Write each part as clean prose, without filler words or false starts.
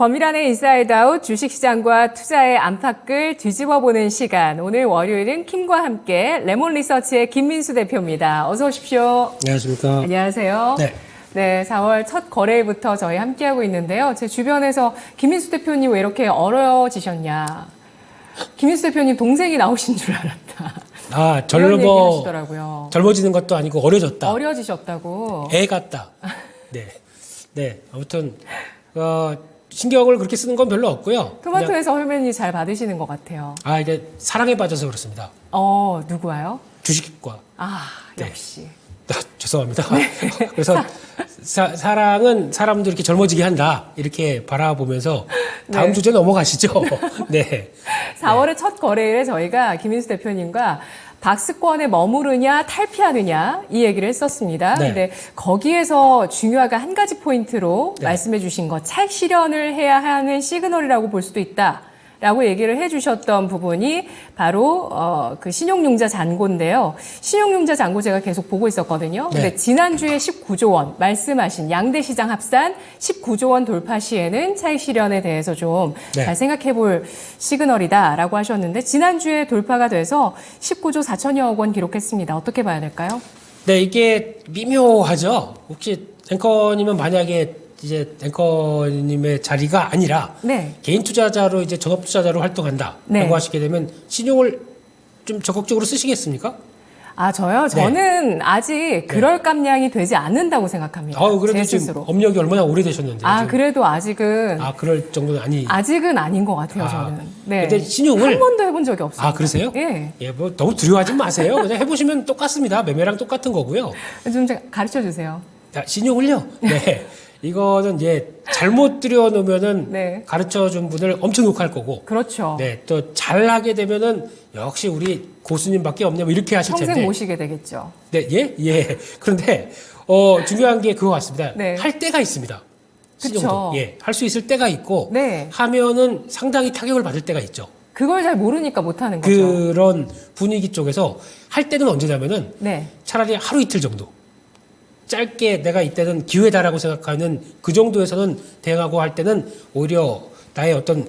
권미란의 인사이드아웃 주식시장과 투자의 안팎을 뒤집어보는 시간. 오늘 월요일은 킴과 함께 레몬리서치의 김민수 대표입니다. 어서 오십시오. 안녕하십니까. 안녕하세요. 네. 네, 4월 첫 거래일부터 저희 함께하고 있는데요. 제 주변에서 김민수 대표님 왜 이렇게 어려지셨냐. 김민수 대표님 동생이 나오신 줄 알았다. 아, 이런 얘기하시더라고요. 젊어지는 것도 아니고 어려졌다. 어려지셨다고. 애 같다. 네. 네. 아무튼, 신경을 그렇게 쓰는 건 별로 없고요. 토마토에서 혈면이 잘 받으시는 것 같아요. 이제 사랑에 빠져서 그렇습니다. 누구와요? 주식과. 네. 역시. 죄송합니다. 그래서 사랑은 사람도 이렇게 젊어지게 한다. 이렇게 바라보면서 다음 네. 주제 넘어가시죠. 네. 4월의 첫 거래일에 저희가 김민수 대표님과 박스권에 머무르냐 탈피하느냐 이 얘기를 했었습니다. 네. 근데 거기에서 중요한 한 가지 포인트로 네. 말씀해 주신 것, 차익 실현을 해야 하는 시그널이라고 볼 수도 있다. 라고 얘기를 해주셨던 부분이 바로 그 신용융자 잔고인데요. 신용융자 잔고 제가 계속 보고 있었거든요. 네. 근데 지난주에 19조 원 말씀하신 양대 시장 합산 19조 원 돌파 시에는 차익 실현에 대해서 좀 잘 네. 생각해 볼 시그널이다라고 하셨는데 지난주에 돌파가 돼서 19조 4천여억 원 기록했습니다. 어떻게 봐야 될까요? 네, 이게 미묘하죠. 혹시 앵커님은 만약에 이제 앵커님의 자리가 아니라 네. 개인 투자자로 이제 전업 투자자로 활동한다라고 네. 하시게 되면 신용을 좀 적극적으로 쓰시겠습니까? 저요? 저는 아직 그럴 감량이 되지 않는다고 생각합니다. 그래도 제 지금 스스로. 업력이 얼마나 오래되셨는데. 그래도 아직은 그럴 정도는 아니. 아직은 아닌 것 같아요, 저는. 네. 근데 신용을 한 번도 해본 적이 없어요. 그러세요? 예. 뭐 너무 두려워하지 마세요. 그냥 해보시면 똑같습니다. 매매랑 똑같은 거고요. 좀 가르쳐 주세요. 자, 신용을요. 네. 이거는 이제 잘못 들여놓으면은 네. 가르쳐 준 분을 엄청 욕할 거고. 그렇죠. 네. 또 잘하게 되면은 역시 우리 고수님밖에 없냐 뭐 이렇게 하실 평생 텐데. 모시게 되겠죠. 네. 예. 그런데 중요한 게 그거 같습니다. 네. 할 때가 있습니다. 그쵸. 신용도. 예. 할 수 있을 때가 있고 네. 하면은 상당히 타격을 받을 때가 있죠. 그걸 잘 모르니까 못하는 거죠. 그런 분위기 쪽에서 할 때는 언제냐면은 네. 차라리 하루 이틀 정도. 짧게 내가 이때는 기회다라고 생각하는 그 정도에서는 대응하고 할 때는 오히려 나의 어떤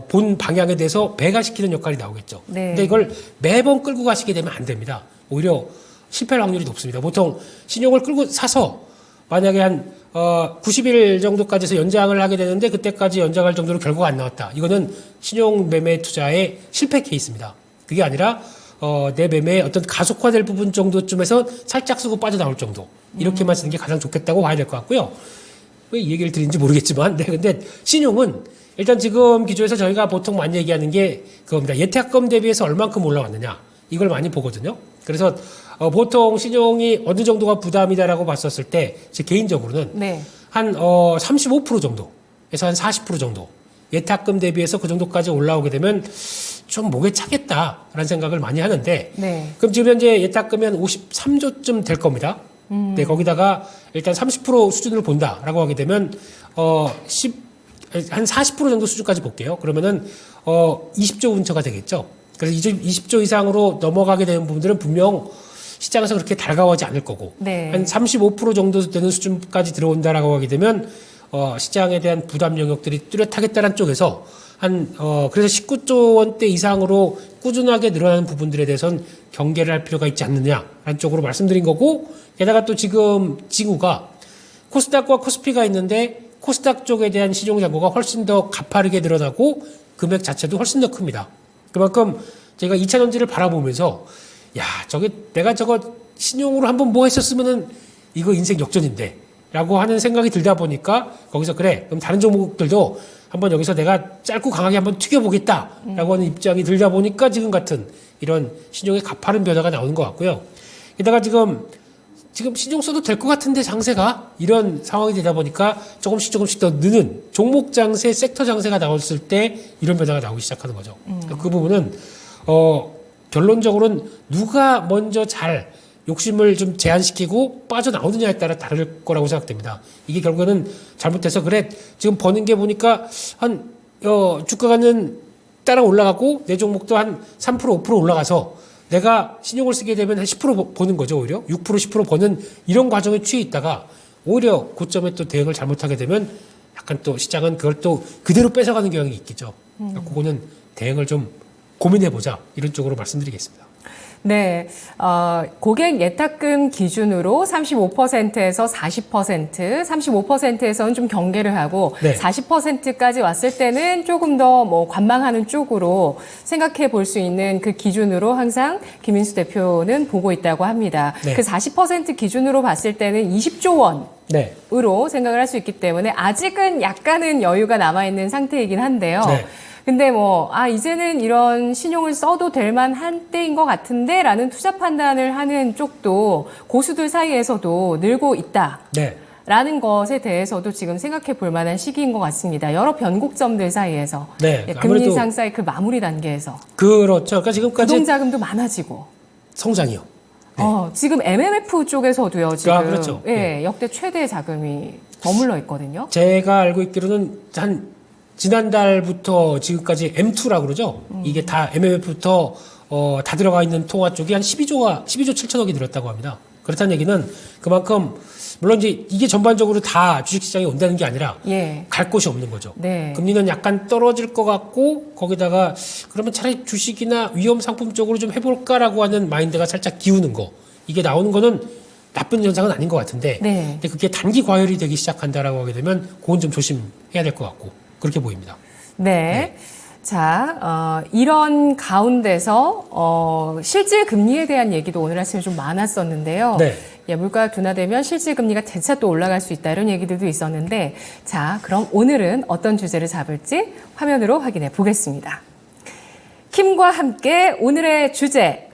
본 방향에 대해서 배가시키는 역할이 나오겠죠. 네. 근데 이걸 매번 끌고 가시게 되면 안 됩니다. 오히려 실패할 확률이 높습니다. 보통 신용을 끌고 사서 만약에 한 90일 정도까지 해서 연장을 하게 되는데 그때까지 연장할 정도로 결과가 안 나왔다. 이거는 신용 매매 투자의 실패 케이스입니다. 그게 아니라 내 매매의 어떤 가속화될 부분 정도쯤에서 살짝 쓰고 빠져나올 정도. 이렇게만 쓰는 게 가장 좋겠다고 봐야 될 것 같고요. 왜 이 얘기를 드린지 모르겠지만, 네, 근데 신용은 일단 지금 기조에서 저희가 보통 많이 얘기하는 게 그겁니다. 예탁금 대비해서 얼만큼 올라왔느냐. 이걸 많이 보거든요. 그래서 보통 신용이 어느 정도가 부담이다라고 봤었을 때, 제 개인적으로는 네. 한 35% 정도에서 한 40% 정도. 예탁금 대비해서 그 정도까지 올라오게 되면 좀 목에 차겠다라는 생각을 많이 하는데 네. 그럼 지금 현재 예탁금이 한 53조쯤 될 겁니다. 네, 거기다가 일단 30% 수준으로 본다라고 하게 되면 한 40% 정도 수준까지 볼게요. 그러면은 20조 근처가 되겠죠. 그래서 20조 이상으로 넘어가게 되는 부분들은 분명 시장에서 그렇게 달가워하지 않을 거고 네. 한 35% 정도 되는 수준까지 들어온다라고 하게 되면 시장에 대한 부담 영역들이 뚜렷하겠다는 쪽에서 그래서 19조 원대 이상으로 꾸준하게 늘어나는 부분들에 대해서는 경계를 할 필요가 있지 않느냐라는 쪽으로 말씀드린 거고, 게다가 또 지금 징후가 코스닥과 코스피가 있는데 코스닥 쪽에 대한 시종 잔고가 훨씬 더 가파르게 늘어나고 금액 자체도 훨씬 더 큽니다. 그만큼 제가 2차 전지를 바라보면서 내가 저거 신용으로 한번 뭐 했었으면은 이거 인생 역전인데 라고 하는 생각이 들다 보니까 거기서 그럼 다른 종목들도 한번 여기서 내가 짧고 강하게 한번 튀겨보겠다라고 하는 입장이 들다 보니까 지금 같은 이런 신용의 가파른 변화가 나오는 것 같고요. 게다가 지금 신용 써도 될 것 같은데 장세가 이런 상황이 되다 보니까 조금씩 더 느는 종목 장세, 섹터 장세가 나왔을 때 이런 변화가 나오기 시작하는 거죠. 그 부분은 결론적으로는 누가 먼저 잘 욕심을 좀 제한시키고 빠져나오느냐에 따라 다를 거라고 생각됩니다. 이게 결국에는 잘못해서 지금 버는 게 보니까 주가가는 따라 올라가고 내 종목도 한 3% 5% 올라가서 내가 신용을 쓰게 되면 한 10% 버는 거죠. 오히려 6% 10% 버는 이런 과정에 취해 있다가 오히려 고점에 또 대응을 잘못하게 되면 약간 또 시장은 그걸 또 그대로 뺏어가는 경향이 있겠죠. 그러니까 그거는 대응을 좀 고민해보자 이런 쪽으로 말씀드리겠습니다. 네, 고객 예탁금 기준으로 35%에서 40%, 35%에서는 좀 경계를 하고 네. 40%까지 왔을 때는 조금 더 뭐 관망하는 쪽으로 생각해 볼 수 있는 그 기준으로 항상 김인수 대표는 보고 있다고 합니다. 네. 그 40% 기준으로 봤을 때는 20조 원. 네. 으로 생각을 할 수 있기 때문에 아직은 약간은 여유가 남아있는 상태이긴 한데요. 네. 근데 뭐, 이제는 이런 신용을 써도 될 만한 때인 것 같은데 라는 투자 판단을 하는 쪽도 고수들 사이에서도 늘고 있다. 네. 라는 것에 대해서도 지금 생각해 볼 만한 시기인 것 같습니다. 여러 변곡점들 사이에서. 네. 예, 아무래도 금리 인상 사이클 마무리 단계에서. 그렇죠. 그러니까 지금까지 부동자금도 많아지고. 성장이요. 네. 지금 MMF 쪽에서도요, 지금. 그렇죠. 예, 네. 역대 최대 자금이 머물러 있거든요. 제가 알고 있기로는 지난달부터 지금까지 M2라고 그러죠. 이게 다 MMF부터 다 들어가 있는 통화 쪽이 한 12조 7천억이 늘었다고 합니다. 그렇다는 얘기는 그만큼 물론 이제 이게 전반적으로 다 주식시장에 온다는 게 아니라 예. 갈 곳이 없는 거죠. 네. 금리는 약간 떨어질 것 같고 거기다가 그러면 차라리 주식이나 위험 상품 쪽으로 좀 해볼까라고 하는 마인드가 살짝 기우는 거. 이게 나오는 거는 나쁜 현상은 아닌 것 같은데 네. 근데 그게 단기 과열이 되기 시작한다라고 하게 되면 그건 좀 조심해야 될 것 같고 그렇게 보입니다. 네. 자, 이런 가운데서 실질 금리에 대한 얘기도 오늘 아침에 좀 많았었는데요. 네. 예, 물가 둔화되면 실질 금리가 재차 또 올라갈 수 있다 이런 얘기들도 있었는데 자, 그럼 오늘은 어떤 주제를 잡을지 화면으로 확인해 보겠습니다. 킴과 함께 오늘의 주제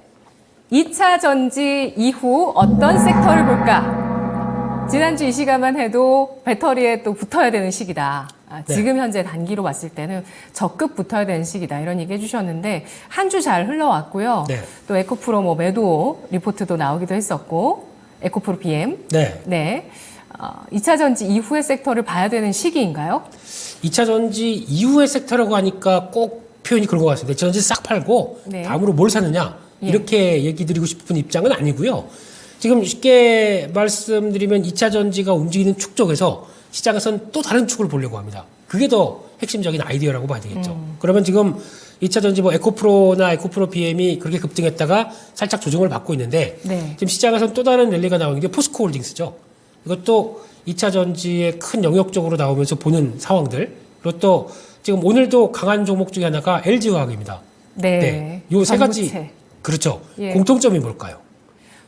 2차 전지 이후 어떤 섹터를 볼까? 지난주 이 시간만 해도 배터리에 또 붙어야 되는 시기다. 네. 지금 현재 단기로 봤을 때는 적극 붙어야 되는 시기다. 이런 얘기 해주셨는데 한 주 잘 흘러왔고요. 네. 또 에코프로 뭐 매도 리포트도 나오기도 했었고 에코프로 BM. 네. 네. 2차 전지 이후의 섹터를 봐야 되는 시기인가요? 2차 전지 이후의 섹터라고 하니까 꼭 표현이 그런 것 같습니다. 2차 전지 싹 팔고 네. 다음으로 뭘 사느냐 예. 이렇게 얘기 드리고 싶은 입장은 아니고요. 지금 쉽게 말씀드리면 2차 전지가 움직이는 축 쪽에서 시장에서는 또 다른 축을 보려고 합니다. 그게 더 핵심적인 아이디어라고 봐야 되겠죠. 그러면 지금 2차 전지 뭐 에코프로나 에코프로 BM이 그렇게 급등했다가 살짝 조정을 받고 있는데 네. 지금 시장에서는 또 다른 랠리가 나오는 게 포스코 홀딩스죠. 이것도 2차 전지의 큰 영역 적으로 나오면서 보는 상황들. 그리고 또 지금 오늘도 강한 종목 중에 하나가 LG화학입니다. 네. 요 세 가지. 반도체. 그렇죠. 예. 공통점이 뭘까요?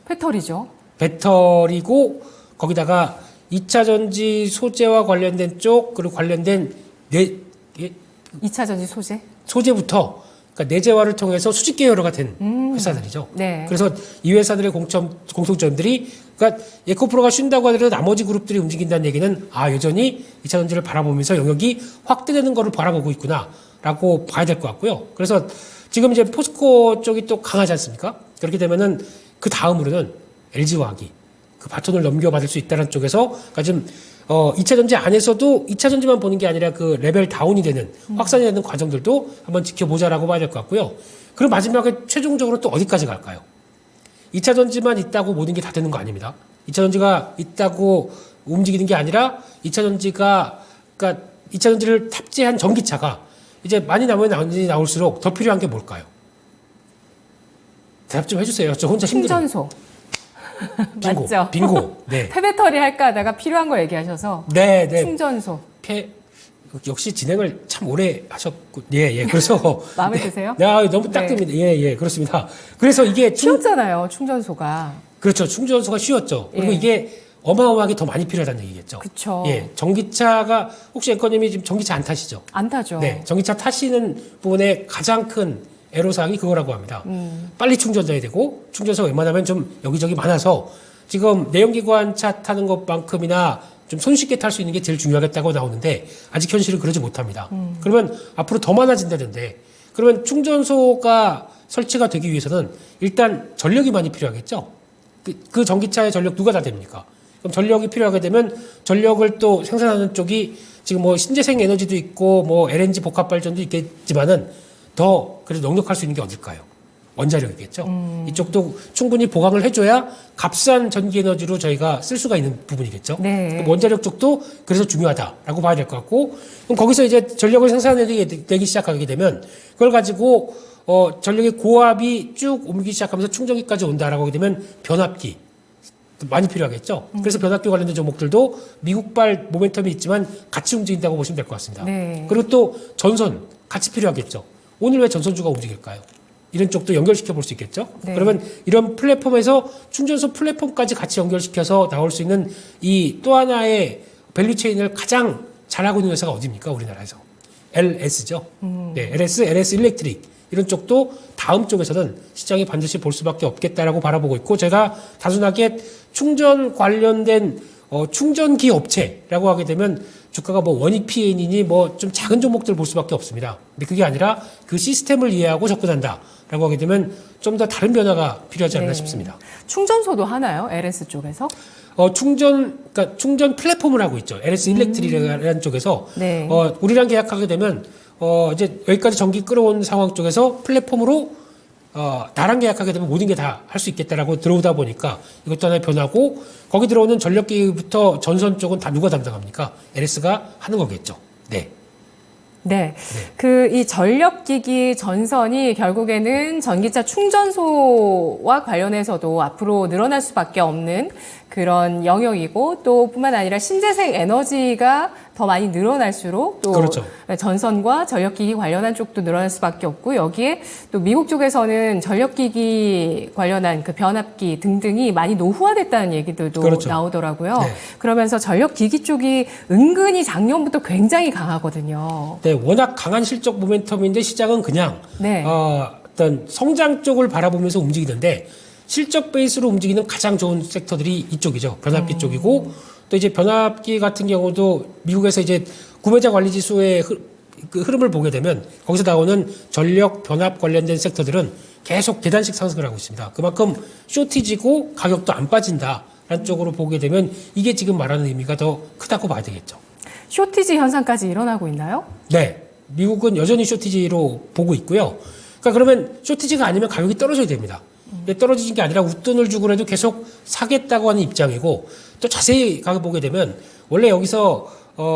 배터리죠. 배터리고 거기다가 2차 전지 소재와 관련된 쪽 그리고 관련된 2차 전지 소재. 소재부터 그러니까 내재화를 통해서 수직 계열화가 된 회사들이죠. 네. 그래서 이 회사들의 공통점들이 그러니까 에코프로가 쉰다고 하더라도 나머지 그룹들이 움직인다는 얘기는 여전히 2차 전지를 바라보면서 영역이 확대되는 거를 바라보고 있구나라고 봐야 될 것 같고요. 그래서 지금 이제 포스코 쪽이 또 강하지 않습니까? 그렇게 되면은 그 다음으로는 LG화학이 그 바톤을 넘겨받을 수 있다는 쪽에서 그러니까 지금 2차 전지 안에서도 2차 전지만 보는 게 아니라 그 레벨 다운이 되는 확산이 되는 과정들도 한번 지켜보자라고 봐야 될 것 같고요. 그리고 마지막에 최종적으로 또 어디까지 갈까요? 2차 전지만 있다고 모든 게 다 되는 거 아닙니다. 2차 전지가 있다고 움직이는 게 아니라 2차 전지가 그러니까 2차 전지를 탑재한 전기차가 이제 많이 나올수록 더 필요한 게 뭘까요? 대답 좀 해주세요. 저 혼자 힘들어요. 충전소. 빙고. 맞죠? 빙고. 네. 폐배터리 할까 하다가 필요한 거 얘기하셔서 네, 네. 충전소. 역시 진행을 참 오래 하셨고, 예. 그래서. 마음에 네. 드세요? 너무 딱 네. 듭니다. 예, 그렇습니다. 그래서 이게 쉬웠잖아요, 충전소가. 그렇죠. 충전소가 쉬웠죠. 그리고 예. 이게 어마어마하게 더 많이 필요하다는 얘기겠죠. 그쵸. 예. 전기차가, 혹시 앵커님이 지금 전기차 안 타시죠? 안 타죠. 네. 전기차 타시는 부분에 가장 큰 애로사항이 그거라고 합니다. 빨리 충전돼야 되고, 충전소가 웬만하면 좀 여기저기 많아서, 지금 내연기관차 타는 것만큼이나 좀 손쉽게 탈 수 있는 게 제일 중요하겠다고 나오는데, 아직 현실은 그러지 못합니다. 그러면 앞으로 더 많아진다는데, 그러면 충전소가 설치가 되기 위해서는 일단 전력이 많이 필요하겠죠? 그 전기차의 전력 누가 다 됩니까? 그럼 전력이 필요하게 되면 전력을 또 생산하는 쪽이 지금 뭐 신재생 에너지도 있고 뭐 LNG 복합 발전도 있겠지만은 더 그래도 넉넉할 수 있는 게 어딜까요? 원자력이겠죠. 이쪽도 충분히 보강을 해줘야 값싼 전기 에너지로 저희가 쓸 수가 있는 부분이겠죠. 네. 그럼 원자력 쪽도 그래서 중요하다라고 봐야 될 것 같고, 그럼 거기서 이제 전력을 생산되기 시작하게 되면 그걸 가지고 전력의 고압이 쭉 옮기기 시작하면서 충전기까지 온다라고 하게 되면 변압기 많이 필요하겠죠. 그래서 변압기 관련된 종목들도 미국발 모멘텀이 있지만 같이 움직인다고 보시면 될 것 같습니다. 네. 그리고 또 전선 같이 필요하겠죠. 오늘 왜 전선주가 움직일까요? 이런 쪽도 연결시켜 볼 수 있겠죠. 네. 그러면 이런 플랫폼에서 충전소 플랫폼까지 같이 연결시켜서 나올 수 있는 이 또 하나의 밸류체인을 가장 잘하고 있는 회사가 어디입니까? 우리나라에서. LS죠. 네, LS 일렉트릭. 이런 쪽도 다음 쪽에서는 시장이 반드시 볼 수밖에 없겠다라고 바라보고 있고, 제가 단순하게 충전 관련된 충전기 업체라고 하게 되면 주가가 뭐 원익 PN이니 뭐 좀 작은 종목들 볼 수밖에 없습니다. 근데 그게 아니라 그 시스템을 이해하고 접근한다라고 하게 되면 좀 더 다른 변화가 필요하지 않나 네. 싶습니다. 충전소도 하나요? LS 쪽에서? 그러니까 충전 플랫폼을 하고 있죠. LS 일렉트릭이라는 쪽에서 네. 우리랑 계약하게 되면 이제 여기까지 전기 끌어온 상황 쪽에서 플랫폼으로 나랑 계약하게 되면 모든 게 다 할 수 있겠다라고 들어오다 보니까 이것도 하나의 변화고, 거기 들어오는 전력기부터 전선 쪽은 다 누가 담당합니까? LS가 하는 거겠죠. 네. 네. 그 이 전력기기 전선이 결국에는 전기차 충전소와 관련해서도 앞으로 늘어날 수밖에 없는 그런 영역이고, 또 뿐만 아니라 신재생 에너지가 더 많이 늘어날수록 또 그렇죠. 전선과 전력기기 관련한 쪽도 늘어날 수밖에 없고, 여기에 또 미국 쪽에서는 전력기기 관련한 그 변압기 등등이 많이 노후화됐다는 얘기들도 그렇죠. 나오더라고요. 네. 그러면서 전력기기 쪽이 은근히 작년부터 굉장히 강하거든요. 네, 워낙 강한 실적 모멘텀인데 시장은 그냥 네. 어떤 성장 쪽을 바라보면서 움직이는데, 실적 베이스로 움직이는 가장 좋은 섹터들이 이쪽이죠. 변압기 쪽이고, 또 이제 변압기 같은 경우도 미국에서 이제 구매자 관리 지수의 그 흐름을 보게 되면 거기서 나오는 전력 변압 관련된 섹터들은 계속 계단식 상승을 하고 있습니다. 그만큼 쇼티지고 가격도 안 빠진다라는 쪽으로 보게 되면 이게 지금 말하는 의미가 더 크다고 봐야 되겠죠. 쇼티지 현상까지 일어나고 있나요? 네. 미국은 여전히 쇼티지로 보고 있고요. 그러니까 그러면 쇼티지가 아니면 가격이 떨어져야 됩니다. 근데 떨어지는 게 아니라 웃돈을 주고라도 계속 사겠다고 하는 입장이고, 또 자세히 가서 보게 되면 원래 여기서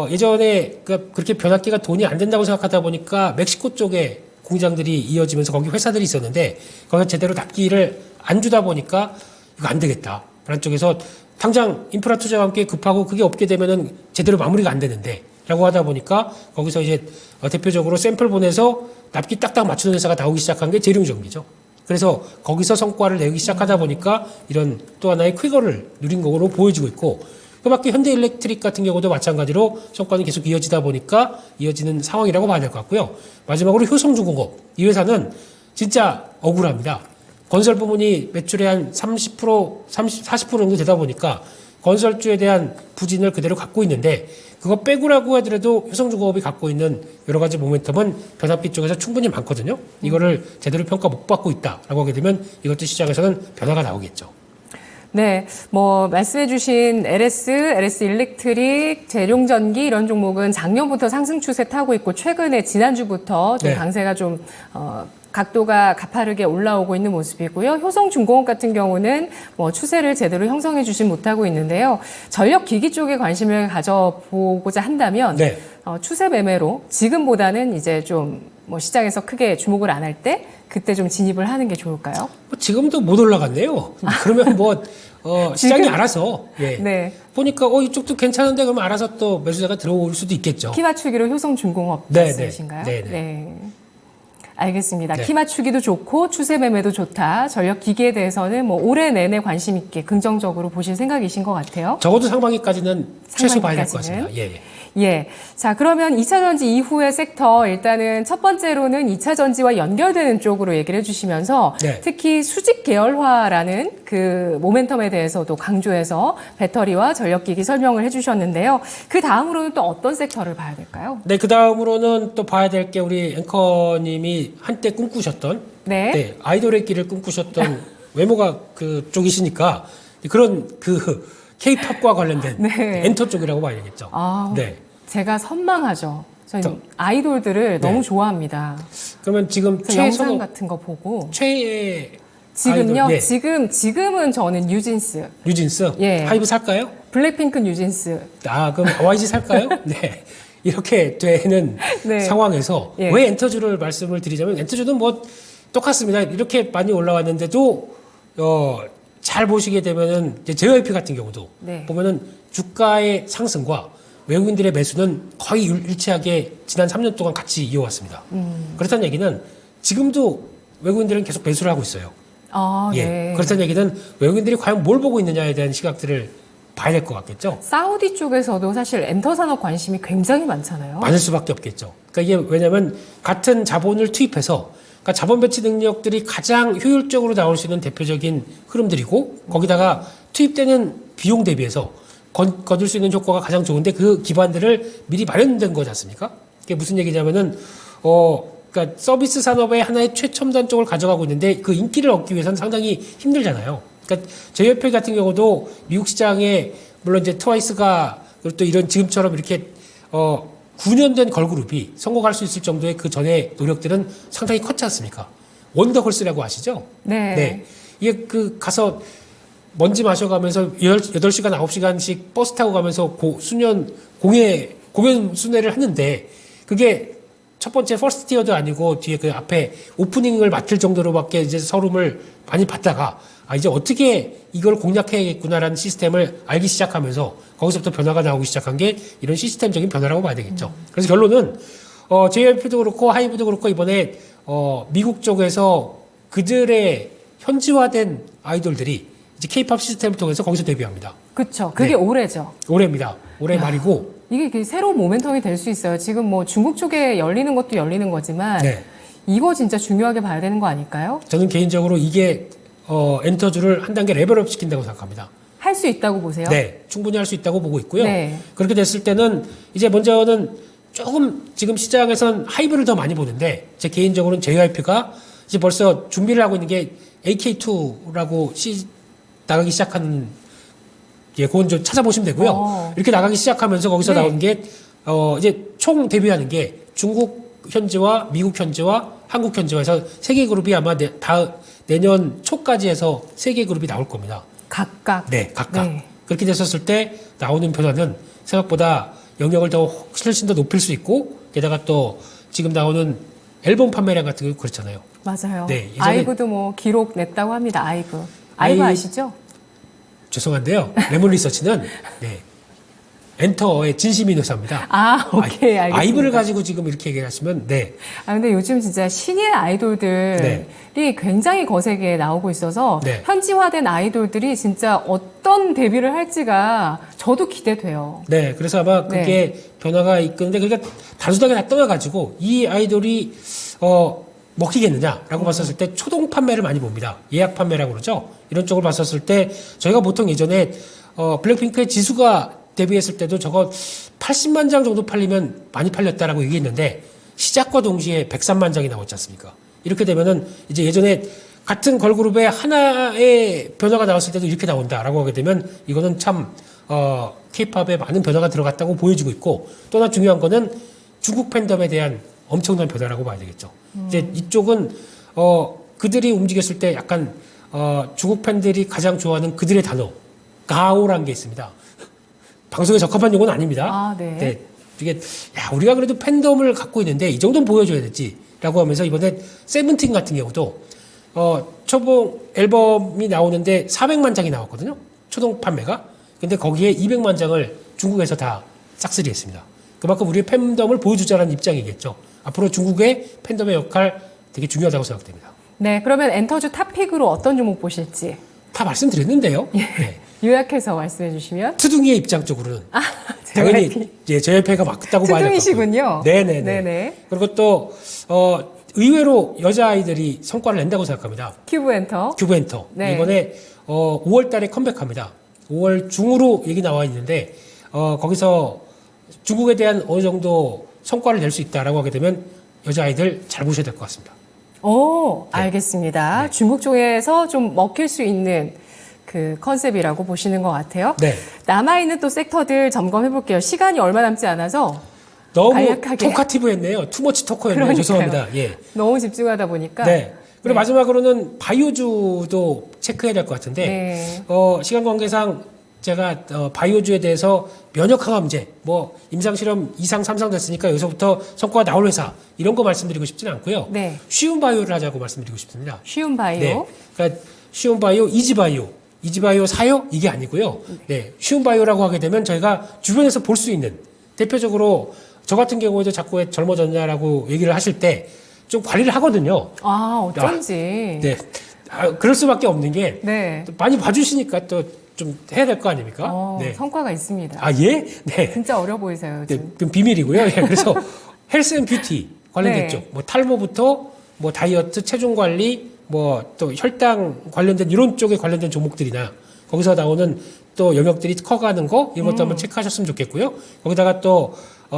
예전에 그렇게 변압기가 돈이 안 된다고 생각하다 보니까 멕시코 쪽에 공장들이 이어지면서 거기 회사들이 있었는데, 거기서 제대로 납기를 안 주다 보니까 이거 안 되겠다 라는 쪽에서 당장 인프라 투자와 함께 급하고 그게 없게 되면은 제대로 마무리가 안 되는데 라고 하다 보니까 거기서 이제 대표적으로 샘플 보내서 납기 딱딱 맞추는 회사가 나오기 시작한 게 재룡전기죠. 그래서 거기서 성과를 내기 시작하다 보니까 이런 또 하나의 쾌거를 누린 거로 보여지고 있고, 그 밖에 현대일렉트릭 같은 경우도 마찬가지로 성과는 계속 이어지다 보니까 이어지는 상황이라고 봐야 될 것 같고요. 마지막으로 효성중공업. 이 회사는 진짜 억울합니다. 건설 부문이 매출의 한 30%, 40% 정도 되다 보니까 건설주에 대한 부진을 그대로 갖고 있는데, 그거 빼고라고 하더라도 효성중공업이 갖고 있는 여러 가지 모멘텀은 변압기 쪽에서 충분히 많거든요. 이거를 제대로 평가 못 받고 있다라고 하게 되면 이것도 시장에서는 변화가 나오겠죠. 네, 뭐 말씀해주신 LS 일렉트릭, 재룡전기 이런 종목은 작년부터 상승 추세 타고 있고, 최근에 지난주부터 좀 네. 강세가 좀 각도가 가파르게 올라오고 있는 모습이고요. 효성중공업 같은 경우는 뭐 추세를 제대로 형성해 주진 못하고 있는데요. 전력기기 쪽에 관심을 가져보고자 한다면 네. 추세 매매로 지금보다는 이제 좀 뭐 시장에서 크게 주목을 안 할 때 그때 좀 진입을 하는 게 좋을까요? 뭐 지금도 못 올라갔네요. 그러면 뭐 시장이 지금? 알아서 네. 보니까 이쪽도 괜찮은데 그러면 알아서 또 매수자가 들어올 수도 있겠죠. 키 맞추기로 효성중공업 네, 말씀이신가요? 네, 네. 네. 알겠습니다. 네. 키 맞추기도 좋고 추세 매매도 좋다. 전력 기기에 대해서는 뭐 올해 내내 관심 있게 긍정적으로 보실 생각이신 것 같아요. 적어도 상반기까지는 최소 봐야 될 것 상반기까지는? 같습니다. 예. 예. 자, 그러면 2차 전지 이후의 섹터, 일단은 첫 번째로는 2차 전지와 연결되는 쪽으로 얘기를 해주시면서 네. 특히 수직 계열화라는 그 모멘텀에 대해서도 강조해서 배터리와 전력기기 설명을 해주셨는데요. 그 다음으로는 또 어떤 섹터를 봐야 될까요? 네, 그 다음으로는 또 봐야 될 게 우리 앵커님이 한때 꿈꾸셨던 네. 아이돌의 길을 꿈꾸셨던 외모가 그쪽이시니까 그런 K-팝과 관련된 네. 엔터 쪽이라고 봐야 되겠죠. 아, 네. 제가 선망하죠. 저는 아이돌들을 너무 좋아합니다. 그러면 지금 그래서 영상 최선호 같은 거 보고 최애 지금요? 아이돌, 네. 지금은 저는 뉴진스. 뉴진스 예. 하이브 살까요? 블랙핑크 뉴진스. 아 그럼 YG 살까요? 네. 이렇게 되는 네. 상황에서 예. 왜 엔터주를 말씀을 드리자면 엔터주는 뭐 똑같습니다. 이렇게 많이 올라왔는데도 잘 보시게 되면은 이제 JYP 같은 경우도 네. 보면은 주가의 상승과 외국인들의 매수는 거의 일치하게 지난 3년 동안 같이 이어왔습니다. 그렇다는 얘기는 지금도 외국인들은 계속 매수를 하고 있어요. 아, 예. 네. 그렇다는 얘기는 외국인들이 과연 뭘 보고 있느냐에 대한 시각들을 봐야 될 것 같겠죠. 사우디 쪽에서도 사실 엔터 산업 관심이 굉장히 많잖아요. 많을 수밖에 없겠죠. 그러니까 이게 왜냐하면 같은 자본을 투입해서 그러니까 자본 배치 능력들이 가장 효율적으로 나올 수 있는 대표적인 흐름들이고 거기다가 투입되는 비용 대비해서 거둘 수 있는 효과가 가장 좋은데 그 기반들을 미리 마련된 거지 않습니까? 이게 무슨 얘기냐면은 그러니까 서비스 산업의 하나의 최첨단 쪽을 가져가고 있는데 그 인기를 얻기 위해서는 상당히 힘들잖아요. 그러니까 JYP 같은 경우도 미국 시장에 물론 이제 트와이스가 그리고 또 이런 지금처럼 이렇게 9년 된 걸그룹이 성공할 수 있을 정도의 그 전의 노력들은 상당히 컸지 않습니까? 원더걸스라고 아시죠? 네. 이게 가서 먼지 마셔가면서 8시간, 9시간씩 버스 타고 가면서 공연 순회를 하는데 그게 첫 번째 퍼스트 티어도 아니고 뒤에 그 앞에 오프닝을 맡을 정도로밖에 이제 서름을 많이 받다가 이제 어떻게 이걸 공략해야겠구나라는 시스템을 알기 시작하면서 거기서부터 변화가 나오기 시작한 게 이런 시스템적인 변화라고 봐야 되겠죠. 그래서 결론은 JYP도 그렇고 하이브도 그렇고 이번에 미국 쪽에서 그들의 현지화된 아이돌들이 이제 K-팝 시스템을 통해서 거기서 데뷔합니다. 그렇죠. 그게 네. 올해죠. 올해입니다. 올해 말이고 이게 새로운 모멘텀이 될 수 있어요. 지금 뭐 중국 쪽에 열리는 것도 열리는 거지만 네. 이거 진짜 중요하게 봐야 되는 거 아닐까요? 저는 개인적으로 이게 엔터주를 한 단계 레벨업 시킨다고 생각합니다. 할 수 있다고 보세요? 네, 충분히 할 수 있다고 보고 있고요. 네. 그렇게 됐을 때는 이제 먼저는 조금 지금 시장에선 하이브를 더 많이 보는데 제 개인적으로는 JYP가 이제 벌써 준비를 하고 있는 게 AK2라고 나가기 시작하는 그건 좀 찾아보시면 되고요. 이렇게 나가기 시작하면서 거기서 네. 나온 게 이제 총 데뷔하는 게 중국 현지와 미국 현지와 한국 현지와에서 세 개 그룹이 아마 내년 초까지 해서 세 개 그룹이 나올 겁니다. 각각. 네, 각각. 네. 그렇게 됐었을 때 나오는 변화는 생각보다 영역을 훨씬 더 높일 수 있고 게다가 또 지금 나오는 앨범 판매량 같은 거 그렇잖아요. 맞아요. 네, 예전에- 아이브도 뭐 기록 냈다고 합니다. 아이브 아시죠? 죄송한데요. 레몬 리서치는 네, 엔터의 진심인 회사입니다. 오케이, 알겠습니다. 아이브를 가지고 지금 이렇게 얘기하시면 네. 근데 요즘 진짜 신예 아이돌들이 굉장히 거세게 나오고 있어서 네. 현지화된 아이돌들이 진짜 어떤 데뷔를 할지가 저도 기대돼요. 네, 그래서 아마 그게 변화가 있는데 그러니까 단순하게 다 떠나가지고 이 아이돌이 먹히겠느냐라고 봤었을 때 초동 판매를 많이 봅니다. 예약 판매라고 그러죠. 이런 쪽을 봤었을 때 저희가 보통 예전에 블랙핑크의 지수가 데뷔했을 때도 저거 80만 장 정도 팔리면 많이 팔렸다라고 얘기했는데 시작과 동시에 103만 장이 나왔지 않습니까? 이렇게 되면은 이제 예전에 같은 걸그룹의 하나의 변화가 나왔을 때도 이렇게 나온다라고 하게 되면 이거는 참 K-팝에 많은 변화가 들어갔다고 보여지고 있고 또 하나 중요한 거는 중국 팬덤에 대한 엄청난 변화라고 봐야 되겠죠. 이제 이쪽은 그들이 움직였을 때 약간 중국 팬들이 가장 좋아하는 그들의 단어 가오라는 게 있습니다. 방송에 적합한 용어는 아닙니다. 네. 이게 우리가 그래도 팬덤을 갖고 있는데 이 정도는 보여줘야 되지라고 하면서 이번에 세븐틴 같은 경우도 초봉 앨범이 나오는데 400만 장이 나왔거든요. 초동 판매가. 근데 거기에 200만 장을 중국에서 다 싹쓸이했습니다. 그만큼 우리의 팬덤을 보여주자라는 입장이겠죠. 앞으로 중국의 팬덤의 역할 되게 중요하다고 생각됩니다. 네, 그러면 엔터주 탑픽으로 어떤 종목 보실지 다 말씀드렸는데요. 네. 요약해서 말씀해 주시면. 투둥이의 입장 쪽으로는 당연히 JYP가 맞다고 봐야 될 것 같고요. 투둥이시군요. 네네. 그리고 또 의외로 여자아이들이 성과를 낸다고 생각합니다. 큐브엔터. 큐브엔터. 네. 이번에 5월 달에 컴백합니다. 5월 중으로 얘기 나와 있는데 거기서 중국에 대한 어느 정도 성과를 낼 수 있다라고 하게 되면 여자아이들 잘 보셔야 될 것 같습니다. 알겠습니다. 중국 쪽에서 좀 먹힐 수 있는 그 컨셉이라고 보시는 것 같아요. 네. 남아있는 또 섹터들 점검해 볼게요. 시간이 얼마 남지 않아서 너무 간략하게. 토카티브했네요. 투머치 토커였네요. 그러니까요. 죄송합니다. 예. 너무 집중하다 보니까. 네. 그리고 네. 마지막으로는 바이오주도 체크해야 될 것 같은데 네. 시간 관계상 제가 바이오주에 대해서 면역 항암제, 뭐 임상 실험 2상, 3상 됐으니까 여기서부터 성과가 나올 회사 이런 거 말씀드리고 싶지는 않고요. 네. 쉬운 바이오를 하자고 말씀드리고 싶습니다. 쉬운 바이오. 네. 그러니까 쉬운 바이오, 이지바이오 사요? 이게 아니고요. 네. 쉬운 바이오라고 하게 되면 저희가 주변에서 볼 수 있는 대표적으로 저 같은 경우에도 자꾸 왜 젊어졌냐라고 얘기를 하실 때 좀 관리를 하거든요. 아, 어쩐지. 네. 그럴 수밖에 없는 게 네. 또 많이 봐주시니까 또 좀 해야 될 거 아닙니까? 네. 성과가 있습니다. 아, 예? 네. 진짜 어려 보이세요, 네, 요즘. 그럼 비밀이고요. 예, 그래서 헬스 앤 뷰티 관련된 네. 쪽, 뭐 탈모부터 뭐 다이어트, 체중 관리, 뭐 또 혈당 관련된 이런 쪽에 관련된 종목들이나 거기서 나오는 또 영역들이 커가는 거 이런 것도 한번 체크하셨으면 좋겠고요. 거기다가 또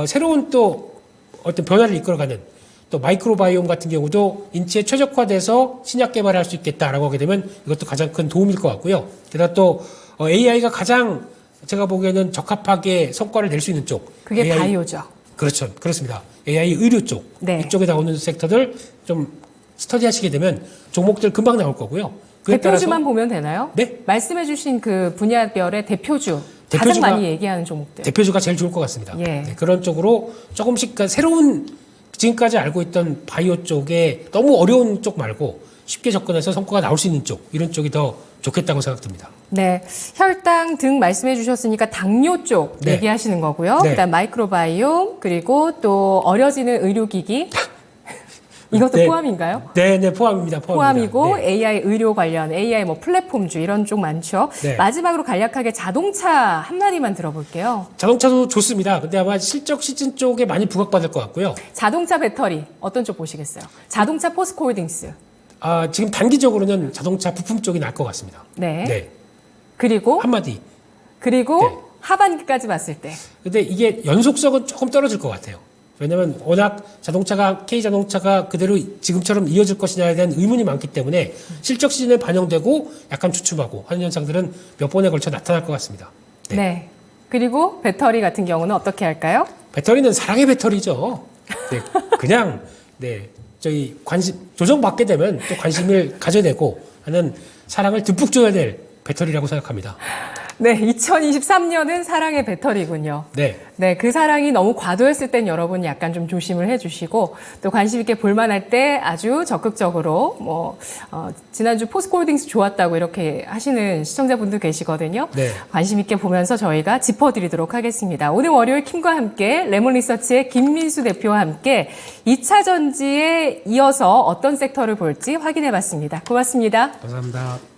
새로운 또 어떤 변화를 이끌어가는 또 마이크로바이옴 같은 경우도 인체에 최적화돼서 신약 개발할 수 있겠다라고 하게 되면 이것도 가장 큰 도움일 것 같고요. 게다가 또 AI가 가장 제가 보기에는 적합하게 성과를 낼 수 있는 쪽. 그게 AI, 바이오죠. 그렇죠. 그렇습니다. AI 의료 쪽. 네. 이쪽에 나오는 섹터들 좀 스터디 하시게 되면 종목들 금방 나올 거고요. 그에 대표주만 보면 되나요? 네. 말씀해주신 그 분야별의 대표주. 가장 대표주가- 많이 얘기하는 종목들. 대표주가 제일 좋을 것 같습니다. 예. 네, 그런 쪽으로 조금씩 새로운 지금까지 알고 있던 바이오 쪽에 너무 어려운 쪽 말고 쉽게 접근해서 성과가 나올 수 있는 쪽 이런 쪽이 더 좋겠다고 생각됩니다. 네. 혈당 등 말씀해 주셨으니까 당뇨 쪽 네. 얘기하시는 거고요. 네. 그다음 마이크로바이옴 그리고 또 어려지는 의료기기. 이것도 네. 포함인가요? 네, 포함입니다. 포함이고 네. AI 의료 관련, AI 뭐 플랫폼주 이런 쪽 많죠. 네. 마지막으로 간략하게 자동차 한 마디만 들어볼게요. 자동차도 좋습니다. 근데 아마 실적 시즌 쪽에 많이 부각받을 것 같고요. 자동차 배터리 어떤 쪽 보시겠어요? 자동차 포스코홀딩스. 지금 단기적으로는 자동차 부품 쪽이 나을 것 같습니다. 네. 네. 그리고 한마디. 그리고 네. 하반기까지 봤을 때 근데 이게 연속성은 조금 떨어질 것 같아요. 왜냐면 워낙 K자동차가 그대로 지금처럼 이어질 것이냐에 대한 의문이 많기 때문에 실적 시즌에 반영되고 약간 주춤하고 하는 현상들은 몇 번에 걸쳐 나타날 것 같습니다. 네. 네. 그리고 배터리 같은 경우는 어떻게 할까요? 배터리는 사랑의 배터리죠. 네. 그냥 저희 조정받게 되면 또 관심을 가져야 되고 하는 사랑을 듬뿍 줘야 될 배터리라고 생각합니다. 네, 2023년은 사랑의 배터리군요. 네. 네, 그 사랑이 너무 과도했을 땐 여러분 약간 좀 조심을 해주시고 또 관심 있게 볼만할 때 아주 적극적으로 지난주 포스코홀딩스 좋았다고 이렇게 하시는 시청자분들 계시거든요. 네. 관심 있게 보면서 저희가 짚어드리도록 하겠습니다. 오늘 월요일 킴과 함께 레몬리서치의 김민수 대표와 함께 2차 전지에 이어서 어떤 섹터를 볼지 확인해봤습니다. 고맙습니다. 감사합니다.